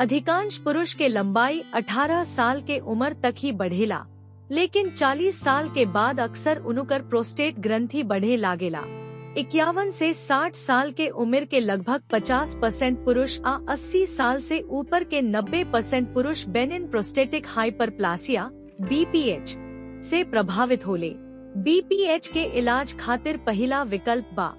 अधिकांश पुरुष के लंबाई 18 साल के उम्र तक ही बढ़ेला, लेकिन 40 साल के बाद अक्सर उनुकर प्रोस्टेट ग्रंथि बढ़े लागेला। 51 से 60 साल के उम्र के लगभग 50% पुरुष 80 साल से ऊपर के 90% पुरुष बेनिन प्रोस्टेटिक हाइपरप्लासिया (BPH) से प्रभावित होले। BPH के इलाज खातिर पहला विकल्प बा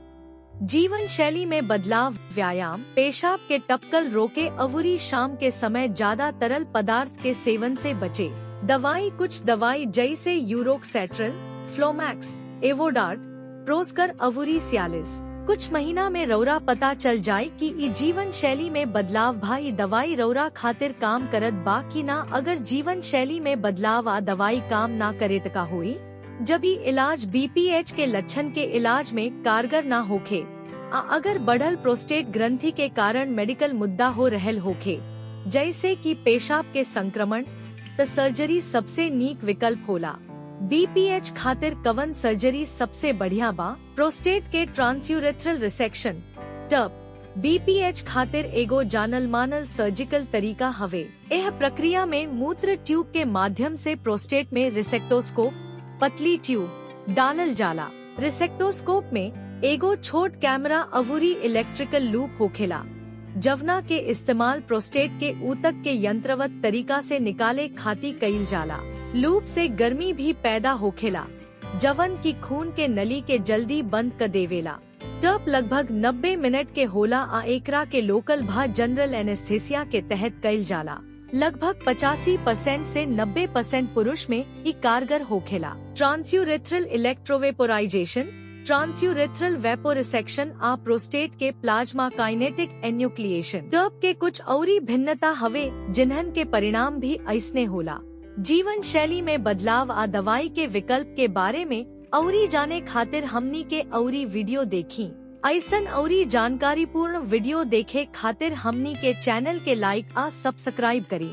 जीवन शैली में बदलाव, व्यायाम, पेशाब के टपकल रोके, अवुरी शाम के समय ज्यादा तरल पदार्थ के सेवन से बचे। दवाई कुछ दवाई जैसे यूरोक्सेट्रिल, फ्लोमैक्स, एवोडार्ट, प्रोस्कर अवुरी सियालिस। कुछ महीना में रौरा पता चल जाए कि ई जीवन शैली में बदलाव भाई दवाई रौरा खातिर काम करत बा कि ना। अगर जीवन शैली में बदलाव दवाई काम ना करे त का होई? जब ई इलाज BPH के लक्षण के इलाज में कारगर ना होखे, अगर बढ़ल प्रोस्टेट ग्रंथि के कारण मेडिकल मुद्दा हो रहल होखे, जैसे कि पेशाब के संक्रमण, तो सर्जरी सबसे नीक विकल्प होला। BPH खातिर कवन सर्जरी सबसे बढ़िया बा? प्रोस्टेट के ट्रांसयूरेथ्रल रिसेक्शन (TURP) BPH खातिर एगो जानल मानल सर्जिकल तरीका हवे। यह प्रक्रिया में मूत्र ट्यूब के माध्यम से प्रोस्टेट में रिसेक्टोस्कोप, पतली ट्यूब डालल जाला। रिसेक्टोस्कोप में एगो छोट कैमरा अवुरी इलेक्ट्रिकल लूप होखेला, जवना के इस्तेमाल प्रोस्टेट के ऊतक के यंत्रवत तरीका से निकाले खातिर कईल जाला। लूप से गर्मी भी पैदा होखेला, जवन की खून के नली के जल्दी बंद कर देवेला। TURP लगभग 90 मिनट के होला। एकरा के लोकल भा जनरल एनेस्थेसिया के तहत कईल जाला। लगभग 85% से 90% पुरुष में ई कारगर होखेला। ट्रांसयूरेथ्रल इलेक्ट्रोवेपोराइजेशन, ट्रांसयूरेथ्रल वेपोरिसेक्शन प्रोस्टेट के प्लाज्मा काइनेटिक एन्यूक्लिएशन। TURP के कुछ औरी भिन्नता हवे जिन्हन के परिणाम भी ऐसने होला। जीवन शैली में बदलाव दवाई के विकल्प के बारे में औरी जाने खातिर हमनी के औरी वीडियो देखी। ऐसन औरी जानकारी पूर्ण वीडियो देखे खातिर हमनी के चैनल के लाइक सब्सक्राइब करी।